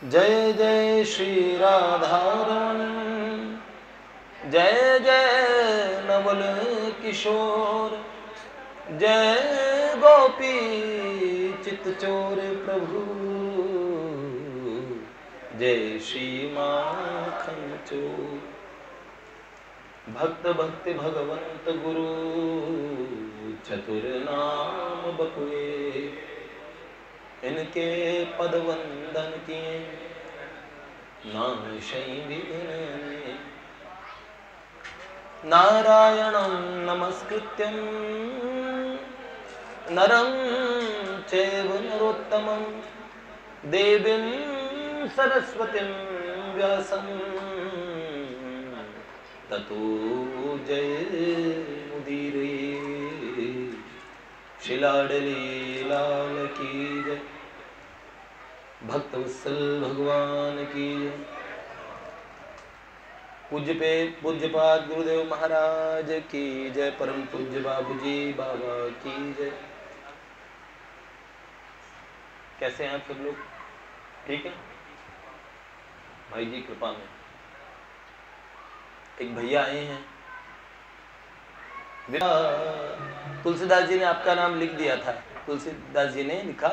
जय जय श्री राधारमण, जय जय नवल किशोर, जय गोपी चित्तचोर प्रभु, जय श्री माखन चोर। भक्त भक्ति भगवंत गुरु, चतुर नाम बपुए, इनके पद वंदन किए नाशई विघ्न। नारायणं नमस्कृत्यं नरं चैव नरोत्तमं, देवीं सरस्वतीं व्यासं ततो जयमुदीरये। शिलाडली लाल की जय, भक्तवत्सल भगवान की जय। पूज्यपाद गुरुदेव महाराज की जय। परम पूज्य बाबूजी बाबा की जय। कैसे हैं आप सब लोग? ठीक है भाई जी, कृपा में। एक भैया आए हैं, तुलसीदास जी ने आपका नाम लिख दिया था। तुलसीदास जी ने लिखा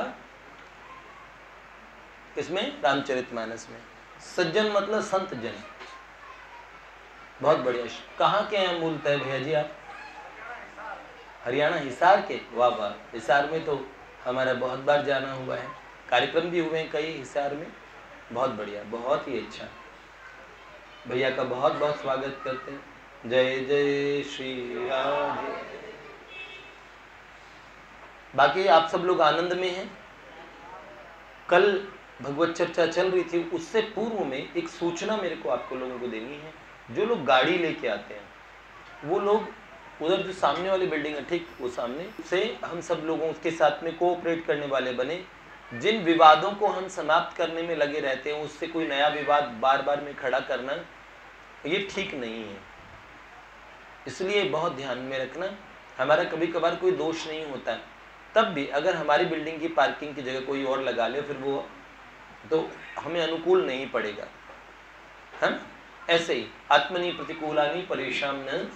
इसमें, रामचरितमानस में। सज्जन मतलब संत जन। बहुत बढ़िया। कहाँ के हैं मूलतः भैया जी आप? हरियाणा, हिसार के? वाह वाह। हिसार में तो हमारा बहुत बार जाना हुआ है, कार्यक्रम भी हुए हैं कई हिसार में। बहुत बढ़िया, बहुत ही अच्छा। भैया का बहुत बहुत स्वागत करते हैं। जय जय श्री राधे। बाकी आप सब लोग आनंद में हैं। कल भगवत चर्चा चल रही थी, उससे पूर्व में एक सूचना मेरे को आपको लोगों को देनी है। जो लोग गाड़ी लेके आते हैं, वो लोग उधर जो सामने वाली बिल्डिंग है, ठीक वो सामने से हम सब लोगों के साथ में कोऑपरेट करने वाले बने। जिन विवादों को हम समाप्त करने में लगे रहते हैं, उससे कोई नया विवाद बार बार में खड़ा करना ये ठीक नहीं है। इसलिए बहुत ध्यान में रखना। हमारा कभी कभार कोई दोष नहीं होता, तब भी अगर हमारी बिल्डिंग की पार्किंग की जगह कोई और लगा ले, फिर वो तो हमें अनुकूल नहीं पड़ेगा, है ना? ऐसे ही आत्मनि प्रतिकूलानि परेशान न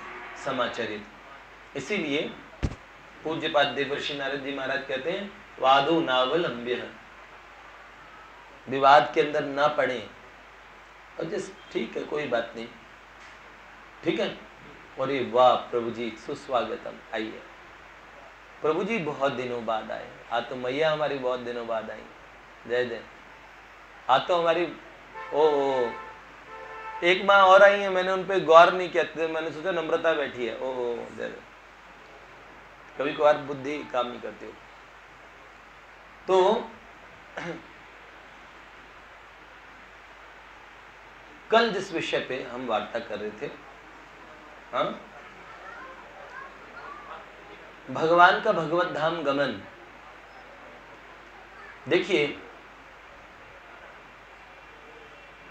समाचरित। इसीलिए पूज्यपाद देवर्षि नारद जी महाराज कहते हैं, वादो नावलंब्य, विवाद के अंदर ना पड़े। और जैसे ठीक है, कोई बात नहीं, ठीक है। और ये वाह प्रभु जी, सुस्वागतम। आइए प्रभु जी, बहुत दिनों बाद आए। आज तो मैया हमारी बहुत दिनों बाद आई। जय जय। आज तो हमारी ओ एक माँ और आई है, मैंने उन पर गौर नहीं किया, मैंने सोचा नम्रता बैठी है। ओ जय। कभी कभार बुद्धि काम नहीं करती हो। तो कल जिस विषय पे हम वार्ता कर रहे थे, हाँ, भगवान का भगवत धाम गमन। देखिए,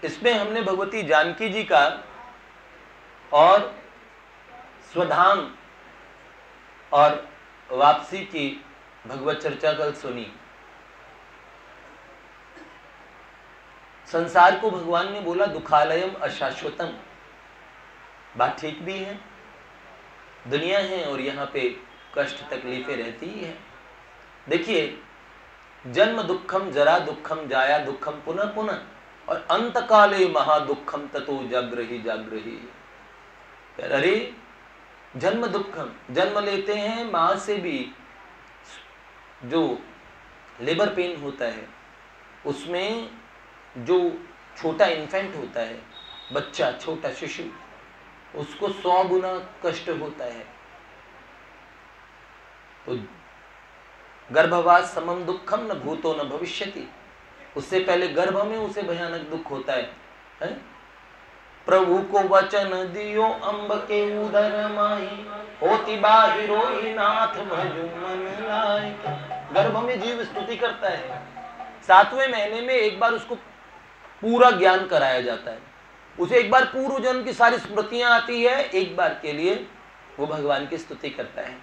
इसमें हमने भगवती जानकी जी का और स्वधाम और वापसी की भगवत चर्चा कल सुनी। संसार को भगवान ने बोला दुखालयम अशाश्वतम। बात ठीक भी है, दुनिया है और यहाँ पे कष्ट तकलीफें रहती ही है। देखिए, जन्म दुखम, जरा दुखम, जाया दुखम, पुनः पुनः, और अंतकाले महादुखम ततो जाग्रही जाग्रही। अरे जन्म दुखम, जन्म लेते हैं मां से भी, जो लेबर पेन होता है, उसमें जो छोटा इन्फेंट होता है, बच्चा, छोटा शिशु, उसको 100 गुना कष्ट होता है। तो गर्भवास समम दुखम न भूतो न भविष्यति। उससे पहले गर्भ में उसे भयानक दुख होता है? प्रभु को वचन दियो अम्ब के उदर माही, होती बाहिरो ही नाथ भजु मन लायक। गर्भ में जीव स्तुति करता है, 7वें महीने में एक बार उसको पूरा ज्ञान कराया जाता है, उसे एक बार पूर्व जन्म की सारी स्मृतियां आती है, एक बार के लिए वो भगवान की स्तुति करता है।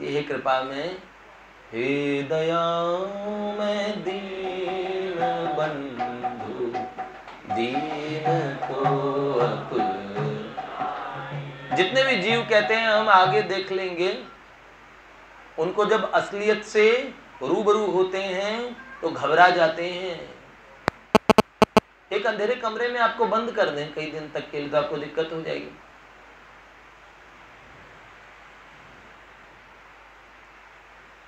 ये कृपा में हे दया में दीन बंधु दीन को अकुल। जितने भी जीव कहते हैं हम आगे देख लेंगे, उनको जब असलियत से रूबरू होते हैं तो घबरा जाते हैं। एक अंधेरे कमरे में आपको बंद कर दें कई दिन तक के लिए तो आपको दिक्कत हो जाएगी।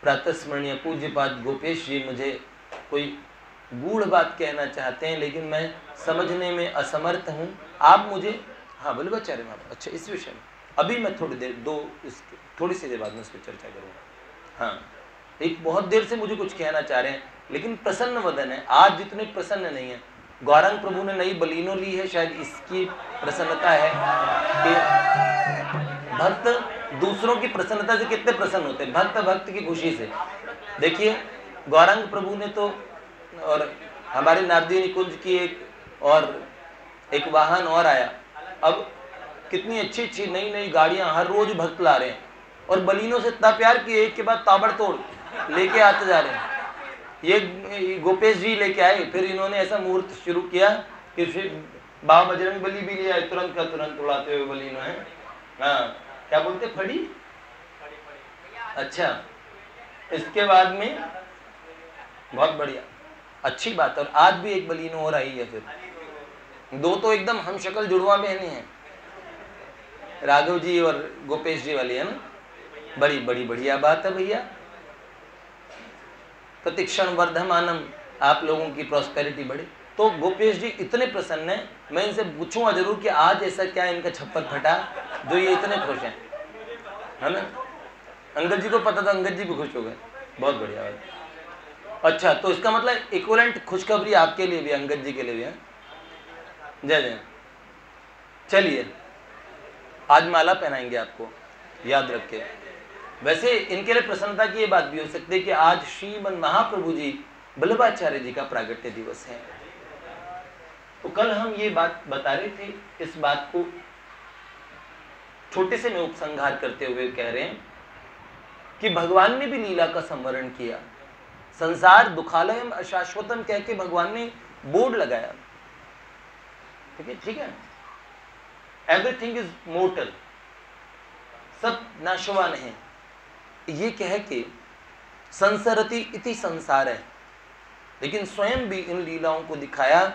प्रातः स्मरणीय पूज्यपाद गोपेश जी मुझे कोई गूढ़ बात कहना चाहते हैं, लेकिन मैं समझने में असमर्थ हूं। आप मुझे, हाँ बल्लभाचार्य महाराज, अच्छा इस विषय में अभी मैं थोड़ी सी देर बाद में उस पर चर्चा करूंगा। हाँ, एक बहुत देर से मुझे कुछ कहना चाह रहे हैं, लेकिन प्रसन्न वदन है, आज जितने प्रसन्न नहीं है। गौरांग प्रभु ने नई बलीनो ली है, शायद इसकी प्रसन्नता है कि भक्त दूसरों की प्रसन्नता से कितने प्रसन्न होते हैं, भक्त भक्त की खुशी से। देखिए गौरांग प्रभु ने तो, और हमारे नारदी निकुंज की एक वाहन और आया। अब कितनी अच्छी अच्छी नई नई गाड़ियां हर रोज भक्त ला रहे हैं, और बलीनों से इतना प्यार कि एक के बाद ताबड़तोड़ लेके आते जा रहे हैं। ये गोपेश जी लेके आए, फिर इन्होंने ऐसा मुहूर्त शुरू किया कि फिर बाबा बजरंग बली भी लिया, तुरंत का तुरंत उड़ाते हुए बलीनो है। हाँ, क्या बोलते, फड़ी। अच्छा, इसके बाद में बहुत बढ़िया, अच्छी बात। और आज भी एक बलीनो और आई है, फिर दो तो एकदम हम शक्ल जुड़वा बहने हैं, राघव जी और गोपेश जी वाली, है ना। बड़ी बड़ी बढ़िया बात है भैया। प्रतिक्षण वर्धमानम, आप लोगों की प्रॉस्पेरिटी बढ़े। तो गोपेश जी इतने प्रसन्न हैं, मैं इनसे पूछूंगा जरूर कि आज ऐसा क्या इनका छप्पर फटा जो ये इतने खुश हैं, है ना। अंगद जी को पता था, अंगद जी भी खुश हो गए, बहुत बढ़िया बात। अच्छा, तो इसका मतलब इक्विवेलेंट खुशखबरी आपके लिए भी, अंगद जी के लिए भी है। जय जय। चलिए, आज माला पहनाएंगे आपको, याद रखे। वैसे इनके लिए प्रसन्नता की ये बात भी हो सकती है कि आज श्रीमन महाप्रभु जी बल्लभाचार्य जी का प्रागट्य दिवस है। तो कल हम ये बात बता रहे थे, इस बात को छोटे से में उपसंहार करते हुए कह रहे हैं कि भगवान ने भी लीला का संवरण किया। संसार दुखालयम अशाश्वतम कह के भगवान ने बोर्ड लगाया, ठीक है। एवरीथिंग इज मोर्टल, सब नाशवान है, ये कह के संसरति इति संसार है। लेकिन स्वयं भी इन लीलाओं को दिखाया।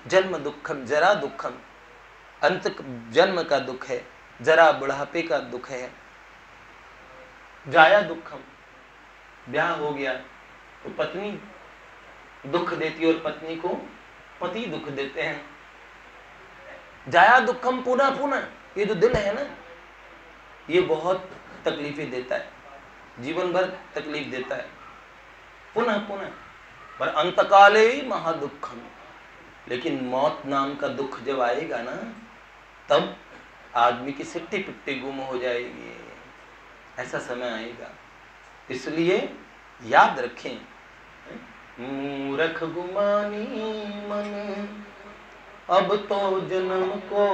जन्म दुखम जरा दुखम, अंत जन्म का दुख है, जरा बुढ़ापे का दुख है, जाया दुखम, ब्याह हो गया तो पत्नी दुख देती और पत्नी को पति दुख देते हैं। जाया दुखम पुनः पुनः, ये जो दिल है ना, ये बहुत तकलीफें देता है, जीवन भर तकलीफ देता है, पुनः पुनः। पर अंतकाले महादुखम, लेकिन मौत नाम का दुख जब आएगा ना, तब आदमी की सिट्टी पिट्टी गुम हो जाएगी, ऐसा समय आएगा। इसलिए याद रखें, मूर्ख गुमानी मन, अब तो जन्म को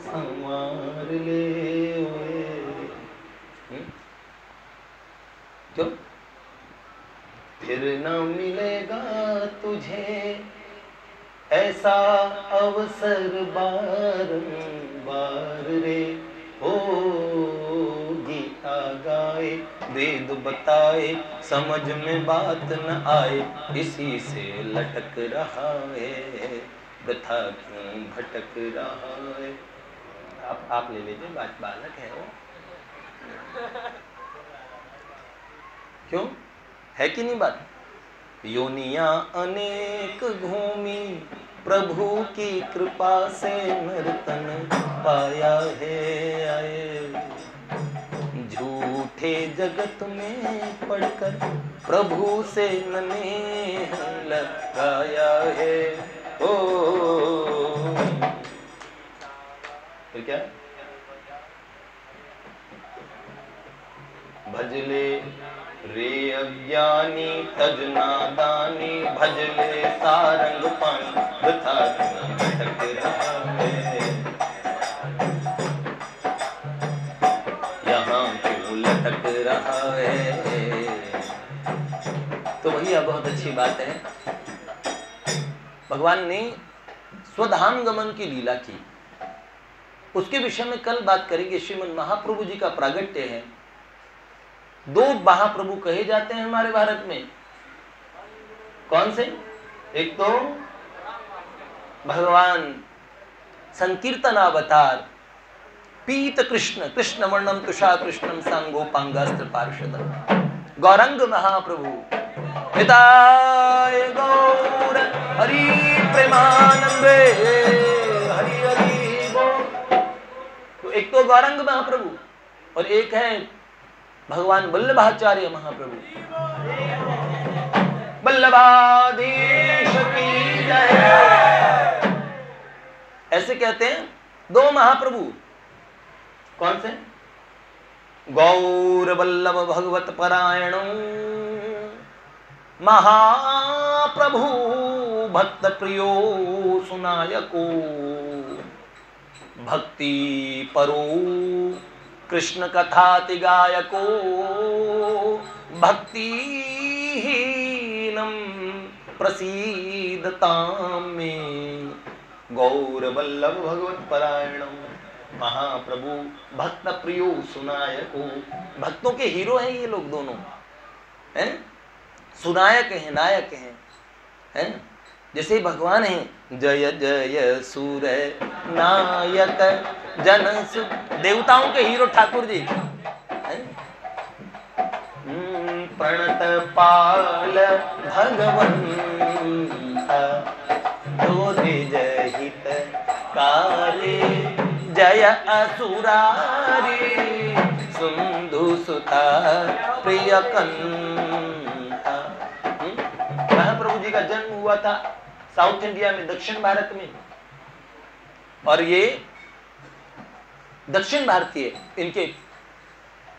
संवार ले। क्यों? फिर न मिलेगा तुझे ऐसा अवसर बारंबार रे। ओ गीता गाए, वेद बताए, समझ में बात न आए, इसी से लटक रहा है, वृथा क्यों भटक रहा है। आप ले लीजिए, बालक है वो। क्यों, है कि नहीं बात। योनियां अनेक घूमी, प्रभु की कृपा से नर्तन पाया है आए। झूठे जगत में पड़कर प्रभु से ननेह लगाया है। ओ फिर क्या, भजले रे अज्ञानी तज नादानी, भजले सारंग पानी, वृथा भटक रहा है, यहाँ क्यों लटक रहा है। तो भैया बहुत अच्छी बात है, भगवान ने स्वधाम गमन की लीला की, उसके विषय में कल बात करेंगे। श्रीमद महाप्रभु जी का प्रागट्य है। दो महाप्रभु कहे जाते हैं हमारे भारत में, कौन से? एक तो भगवान संकीर्तन अवतार पीत कृष्ण, कृष्ण वर्णम तुषा कृष्णम सांगोपांगास्त्र पार्षद गौरंग महाप्रभु हिताय गौर हरि प्रेमानंदे हरि हरि बोल। तो एक तो गौरंग महाप्रभु और एक है भगवान वल्लभाचार्य महाप्रभु। वल्लभाधीश की जय, ऐसे कहते हैं दो महाप्रभु। कौन से? गौर वल्लभ भगवत परायण महाप्रभु भक्त प्रियो सुनायको भक्ति परो कृष्ण कथाति गायको भक्तिहीनं प्रसीदतां मे गौर वल्लभ भगवत परायणम महाप्रभु भक्त प्रियो सुनायको। भक्तों के हीरो हैं ये लोग दोनों, हैं? सुनायक हैं, नायक हैं? जैसे भगवान हैं जय जय सूर नायक जन देवताओं के हीरो ठाकुर जी, प्रणत पाल भगवंता तो जय हित काले जय असुरारी सुंदु सुता प्रिय कंता। महाप्रभु जी का जन्म हुआ था साउथ इंडिया में, दक्षिण भारत में, और ये दक्षिण भारतीय, इनके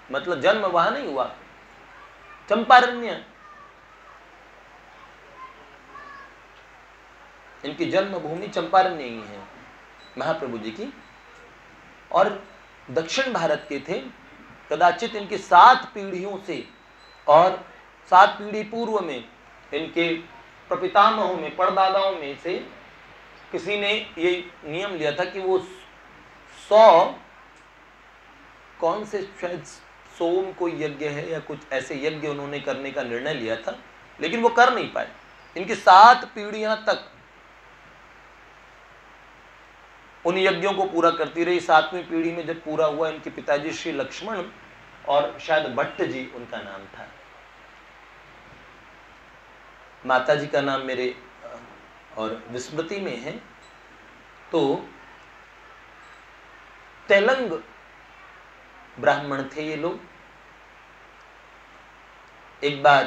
मतलब जन्म वहां नहीं हुआ, चंपारण्य इनकी जन्मभूमि चंपारण्य ही है महाप्रभु जी की। और दक्षिण भारत के थे, कदाचित इनकी 7 पीढ़ियों से, और 7 पीढ़ी पूर्व में इनके प्रपितामहों में, परदादाओं में से किसी ने ये नियम लिया था कि वो 100 कौन से शायद सोम कोई यज्ञ है या कुछ ऐसे यज्ञ उन्होंने करने का निर्णय लिया था, लेकिन वो कर नहीं पाए। इनकी 7 पीढ़ियां तक उन यज्ञों को पूरा करती रही। 7वीं पीढ़ी में जब पूरा हुआ, इनके पिताजी श्री लक्ष्मण और शायद भट्ट जी उनका नाम था, माता जी का नाम मेरे और विस्मृति में है। तो तेलंग ब्राह्मण थे ये लोग। एक बार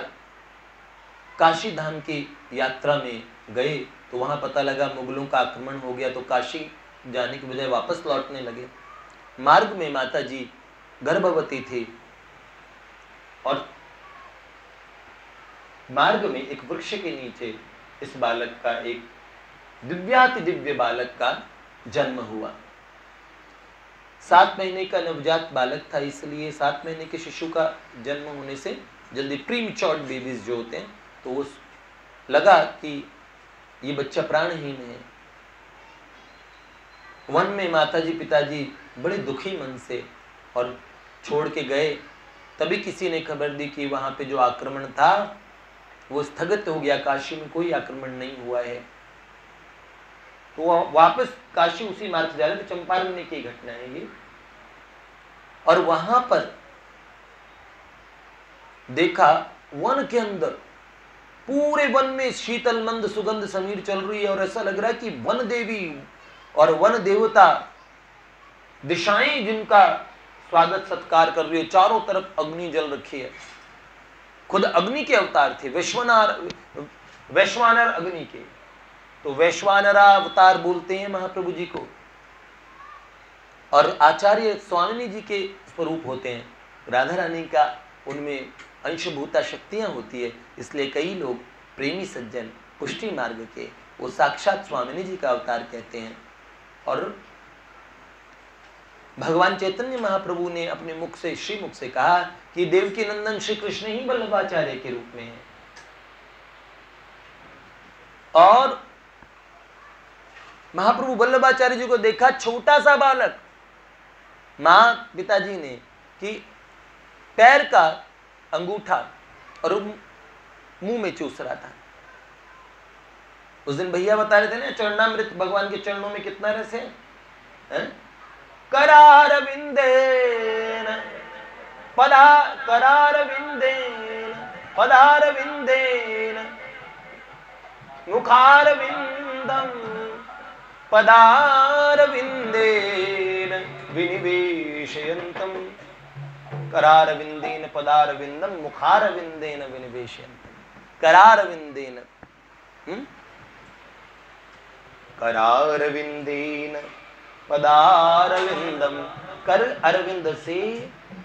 काशी धाम की यात्रा में गए तो वहां पता लगा मुगलों का आक्रमण हो गया, तो काशी जाने के बजाय वापस लौटने लगे। मार्ग में माता जी गर्भवती थी और मार्ग में एक वृक्ष के नीचे इस बालक का, एक दिव्याति दिव्य बालक का जन्म हुआ। 7 महीने का नवजात बालक था, इसलिए 7 महीने के शिशु का जन्म होने से जल्दी प्रीमैच्योर बेबीज जो होते हैं, तो वो लगा कि ये बच्चा प्राणहीन है। वन में माताजी पिताजी बड़े दुखी मन से और छोड़ के गए। तभी किसी ने खबर दी कि वहां पे जो आक्रमण था वो स्थगित हो गया, काशी में कोई आक्रमण नहीं हुआ है। तो वापस काशी उसी मार्ग से जा रहे थे, चंपारण्य की घटना है ये। और वहां पर देखा वन के अंदर, पूरे वन में शीतल मंद सुगंध समीर चल रही है और ऐसा लग रहा है कि वन देवी और वन देवता दिशाएं जिनका स्वागत सत्कार कर रही है। चारों तरफ अग्नि जल रखी है, खुद अग्नि के अवतार थे, वैश्वानर अग्नि के। तो वैश्वानरा अवतार बोलते हैं महाप्रभु जी को, और आचार्य स्वामिनी जी के स्वरूप होते हैं। राधा रानी का उनमें अंशभूता शक्तियां होती है, इसलिए कई लोग प्रेमी सज्जन पुष्टि मार्ग के वो साक्षात स्वामिनी जी का अवतार कहते हैं। और भगवान चैतन्य महाप्रभु ने अपने मुख से, श्रीमुख से कहा कि देवकी नंदन श्री कृष्ण ही वल्लभाचार्य के रूप में है। और महाप्रभु वल्लभाचार्य जी को देखा, छोटा सा बालक, मां पिताजी ने कि पैर का अंगूठा और मुंह में चूस रहा था। उस दिन भैया बता रहे थे ना, चरणामृत भगवान के चरणों में कितना रस है? करारविंदेन पदारविंदेन मुखारविंदम पदारविंदेन विनिवेशयन्तम, करारविंदेन पदारविंदम मुखारविंदेन विनिवेशयन्तम। करारविंदेन, करारविंदेन पदारविंदम, कर अरविंद से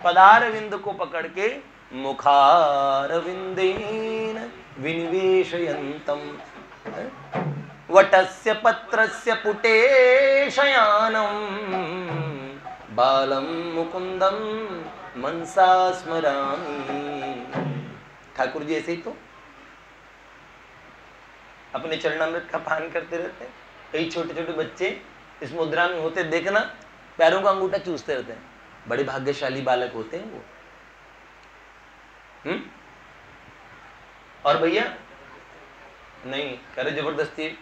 पदारविंद को पकड़ के मुखारविंदेन विनिवेशयन्तम, वटस्य पत्रस्य पुटे शयानम बालम मुकुंदम मनसा स्मरामि। ठाकुर जी ऐसे ही तो अपने चरणामृत का पान करते रहते हैं। कई छोटे छोटे बच्चे इस मुद्रा में होते, देखना पैरों का अंगूठा चूसते रहते हैं। बड़े भाग्यशाली बालक होते हैं वो। और भैया नहीं करे जबरदस्ती,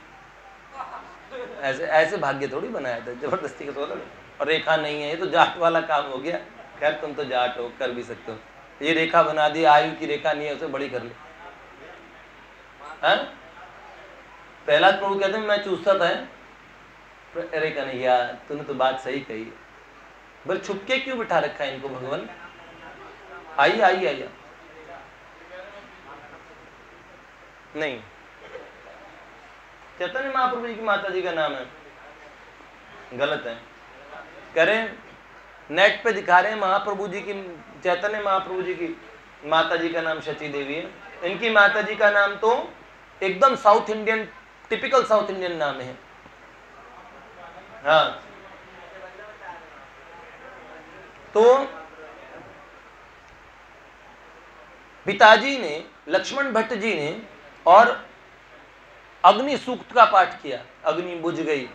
ऐसे ऐसे भाग्य थोड़ी बनाया था, जबरदस्ती का सोचा। और रेखा नहीं है, ये तो जाट वाला काम हो गया। खैर तुम तो जाट हो, कर भी सकते हो। ये रेखा बना दी, आयु की रेखा नहीं है, उसे बड़ी कर ली। प्रहलाद प्रभु कहते हैं मैं चूसता था, रेखा नहीं। यार तूने तो बात सही कही, पर छुपके क्यों बिठा रखा है इनको भगवान? आइए आइए आइए। नहीं, चैतन्य महाप्रभु जी की माता जी का नाम है, गलत है। कह रहे नेट पे दिखा रहे हैं महाप्रभु जी की, चैतन्य महाप्रभु जी की माता जी का नाम शची देवी है। इनकी माता जी का नाम तो एकदम south Indian, typical south Indian नाम है। हाँ, तो पिताजी ने, लक्ष्मण भट्ट जी ने और अग्नि सूक्त का पाठ किया, अग्नि बुझ गई।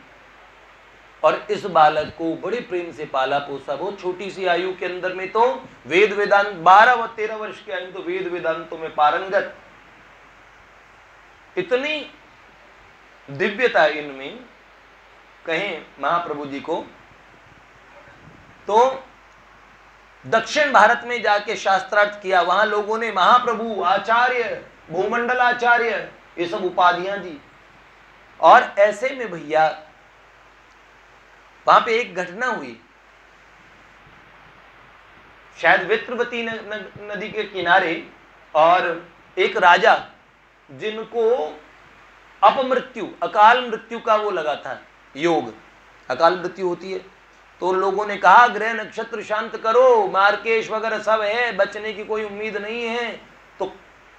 और इस बालक को बड़े प्रेम से पाला पोसा। बहुत छोटी सी आयु के अंदर में तो वेद वेदांत, 12 व 13 वर्ष की आयु तो वेद वेदांतों में पारंगत। इतनी दिव्यता इनमें, कहें महाप्रभु जी को। तो दक्षिण भारत में जाके शास्त्रार्थ किया, वहां लोगों ने महाप्रभु, आचार्य, भूमंडल आचार्य, ये सब उपाधियां दी। और ऐसे में भैया वहां पे एक घटना हुई, शायद वित्रवती नदी के किनारे, और एक राजा जिनको अपमृत्यु, अकाल मृत्यु का वो लगा था योग, अकाल मृत्यु होती है। तो लोगों ने कहा ग्रह नक्षत्र शांत करो, मार्केश वगैरह सब है, बचने की कोई उम्मीद नहीं है। तो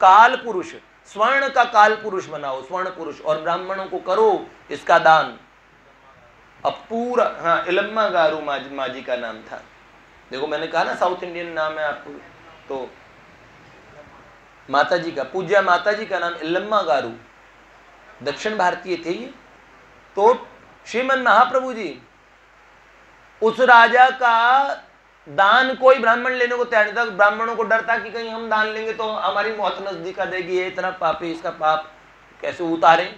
काल पुरुष, स्वर्ण का काल पुरुष बनाओ, स्वर्ण पुरुष, और ब्राह्मणों को करो इसका दान। अब पूरा, हाँ, इलम्मा गारू माजी का नाम था। देखो मैंने कहा ना साउथ इंडियन नाम है आपको। तो माता जी का, पूज्या माता जी का नाम इलम्मा गारू, दक्षिण भारतीय थे ये। तो श्रीमन महाप्रभु जी, उस राजा का दान कोई ब्राह्मण लेने को तैयार नहीं था। ब्राह्मणों को डर था कि कहीं हम दान लेंगे तो हमारी मौत नजदीक आ जाएगी, ये इतना पापी, इसका पाप कैसे उतारें।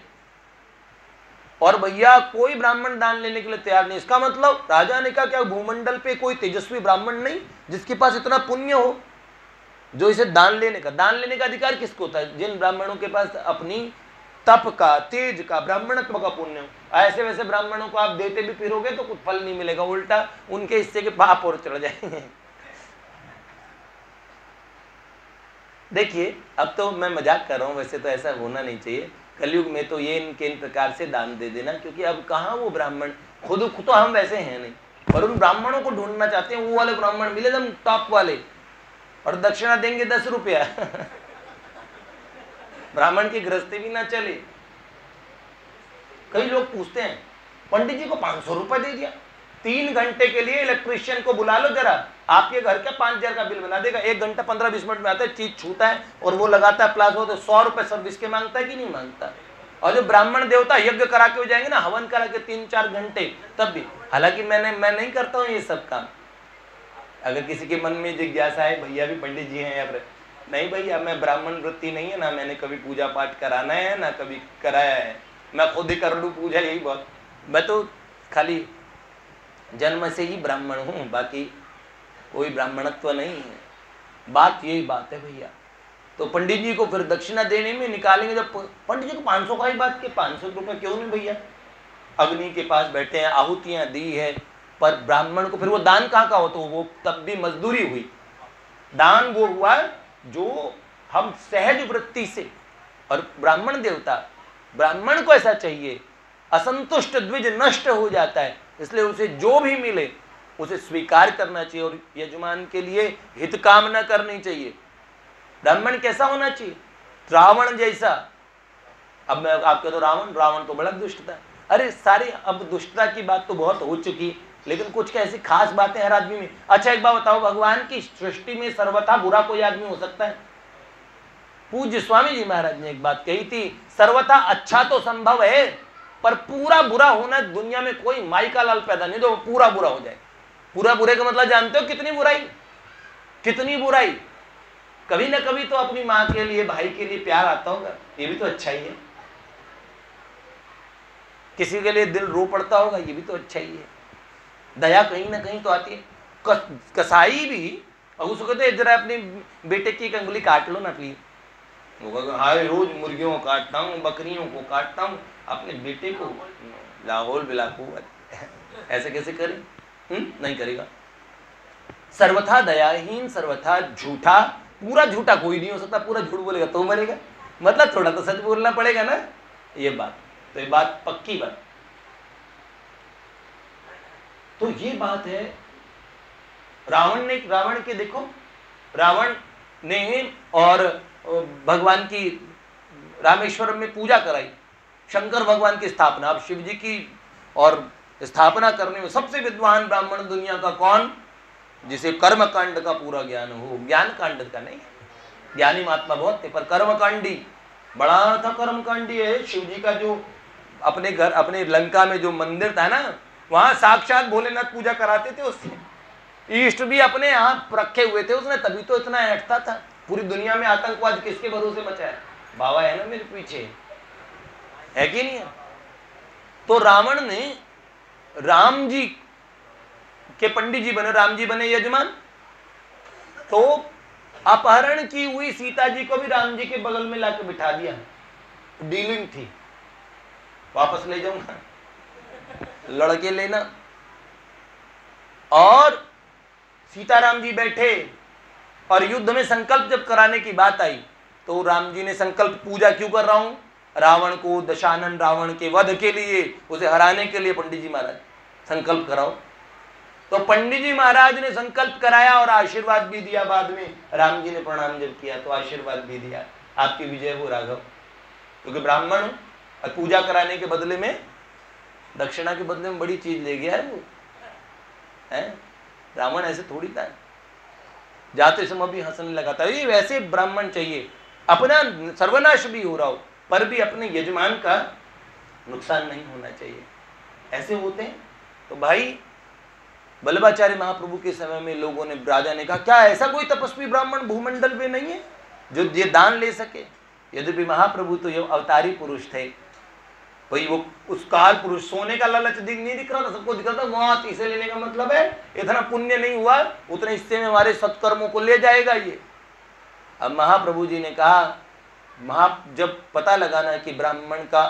और भैया कोई ब्राह्मण दान लेने के लिए तैयार नहीं। इसका मतलब राजा ने कहा क्या भूमंडल पे कोई तेजस्वी ब्राह्मण नहीं जिसके पास इतना पुण्य हो जो इसे दान लेने का अधिकार किसको होता है? जिन ब्राह्मणों के पास अपनी तप का, तेज का, ब्राह्मणत्व का पुण्य हो। ऐसे वैसे ब्राह्मणों को आप देते भी फिरोगे तो कुछ फल नहीं मिलेगा, उल्टा उनके हिस्से के पाप और चढ़ जाएंगे। देखिए अब तो मैं मजाक कर रहा हूं, वैसे तो ऐसा होना नहीं चाहिए। कलयुग में तो ये इनके इन प्रकार से दान दे देना, क्योंकि अब कहाँ वो ब्राह्मण, खुद तो हम वैसे हैं नहीं, और उन ब्राह्मणों को ढूंढना चाहते हैं, वो वाले ब्राह्मण मिले एकदम टॉप वाले, और दक्षिणा देंगे 10 रुपया। ब्राह्मण की गृहस्थी भी ना चले। कई लोग पूछते हैं पंडित जी को 500 रुपए दे दिया, 3 घंटे के लिए इलेक्ट्रीशियन को बुला लो जरा, आपके घर का 5000 का बिल बना देगा। 1 घंटा 15-20 मिनट में आता है, चीज छूता है और वो लगाता है प्लास हो, तो 100 रुपए सर्विस के मांगता है कि नहीं मांगता? और जो ब्राह्मण देवता यज्ञ करा के हो जाएंगे ना, हवन करा के 3-4 घंटे, तब भी। हालांकि मैं नहीं करता हूँ ये सब काम। अगर किसी के मन में जिज्ञासा है, भैया भी पंडित जी हैं या नहीं भैया, मैं ब्राह्मण वृत्ति नहीं है ना, मैंने कभी पूजा पाठ कराना है ना कभी कराया है, मैं खुद ही कर लूँ पूजा, यही बहुत। मैं तो खाली जन्म से ही ब्राह्मण हूँ, बाकी कोई ब्राह्मणत्व नहीं है। बात यही बात है भैया। तो पंडित जी को फिर दक्षिणा देने में निकालेंगे, जब पंडित जी को 500 का ही बात के 500 रुपये क्यों नहीं भैया, अग्नि के पास बैठे हैं, आहुतियां दी है, पर ब्राह्मण को फिर वो दान कहाँ का हो, तो वो तब भी मजदूरी हुई। दान वो हुआ जो हम सहज वृत्ति से, और ब्राह्मण देवता, ब्राह्मण को ऐसा चाहिए, असंतुष्ट द्विज नष्ट हो जाता है, इसलिए उसे जो भी मिले उसे स्वीकार करना चाहिए और यजमान के लिए हित कामना करनी चाहिए। ब्राह्मण कैसा होना चाहिए, रावण जैसा। अब मैं आपके तो रावण तो बड़ा दुष्ट था। अरे सारी अब दुष्टता की बात तो बहुत हो चुकी, लेकिन कुछ ऐसी खास बातें हर आदमी में। अच्छा एक बात बताओ, भगवान की सृष्टि में सर्वथा बुरा कोई आदमी हो सकता है? पूज्य स्वामी जी महाराज ने एक बात कही थी, सर्वथा अच्छा तो संभव है, पर पूरा बुरा होना दुनिया में कोई माई का लाल पैदा नहीं तो पूरा बुरा हो जाए। पूरा बुरे का मतलब जानते हो कितनी बुराई, कितनी बुराई। कभी ना कभी तो अपनी माँ के लिए, भाई के लिए प्यार आता होगा, ये भी तो अच्छा ही है। किसी के लिए दिल रो पड़ता होगा, ये भी तो अच्छा ही है। दया कहीं ना कहीं तो आती है। कसाई भी, और उसको कहते जरा अपने बेटे की एक अंगुली काट लो ना प्लीज। वो कहता हाय रोज मुर्गियों को काटता हूँ, बकरियों को काटता हूँ, अपने बेटे को लाहौल बिलाकू ऐसे कैसे करे? नहीं करेगा। सर्वथा दयाहीन, सर्वथा झूठा, पूरा झूठा कोई नहीं हो सकता। पूरा झूठ बोलेगा तो मरेगा, मतलब थोड़ा तो सच बोलना पड़ेगा ना, ये बात। तो ये बात पक्की बात। तो ये बात है। रावण के देखो, रावण ने और भगवान की रामेश्वरम में पूजा कराई, शंकर भगवान की स्थापना। अब शिव जी की और स्थापना करने में सबसे विद्वान ब्राह्मण दुनिया का कौन? जिसे कर्म कांड का पूरा ज्ञान हो, ज्ञान कांड का नहीं। ज्ञानी महात्मा बहुत थे, पर कर्मकांडी बड़ा था। कर्मकांडी है शिव जी का, जो अपने घर, अपने लंका में जो मंदिर था ना, वहां साक्षात भोलेनाथ पूजा कराते थे उससे। ईष्ट भी अपने यहाँ रखे हुए थे उसने, तभी तो इतना ऐठता था। पूरी दुनिया में आतंकवाद किसके भरोसे मचा है? बाबा है ना मेरे पीछे, है कि नहीं है? तो रावण ने राम जी के पंडित जी बने, राम जी बने यजमान। तो अपहरण की हुई सीता जी को भी राम जी के बगल में लाके बिठा दिया। डीलिंग थी, वापस ले जाऊंगा, लड़के लेना। और सीताराम जी बैठे और युद्ध में संकल्प जब कराने की बात आई, तो राम जी ने संकल्प, पूजा क्यों कर रहा हूं? रावण को, दशानन रावण के वध के लिए, उसे हराने के लिए पंडित जी महाराज संकल्प कराओ। तो पंडित जी महाराज ने संकल्प कराया और आशीर्वाद भी दिया। बाद में राम जी ने प्रणाम जब किया तो आशीर्वाद भी दिया, आपकी विजय हो राघव। क्योंकि ब्राह्मण और पूजा कराने के बदले में, दक्षिणा के बदले में बड़ी चीज ले गया है वो, है? रावण ऐसे थोड़ी था, जाते समय भी हंसने लगा था। ये वैसे ब्राह्मण चाहिए, अपना सर्वनाश भी हो रहा हो पर भी अपने यजमान का नुकसान नहीं होना चाहिए, ऐसे होते हैं। तो भाई वल्लभाचार्य महाप्रभु के समय में लोगों ने, राजा ने कहा क्या ऐसा कोई तपस्वी ब्राह्मण भूमंडल में नहीं है जो ये दान ले सके? यद्यपि महाप्रभु तो ये अवतारी पुरुष थे भाई, वो उस काल पुरुष, सोने का लालच नहीं दिख रहा था, सबको दिख रहा था मौत। इसे लेने का मतलब है इतना पुण्य नहीं हुआ, उतने हिस्से में हमारे सत्कर्मों को ले जाएगा ये। अब महाप्रभु जी ने कहा, जब पता लगाना कि ब्राह्मण का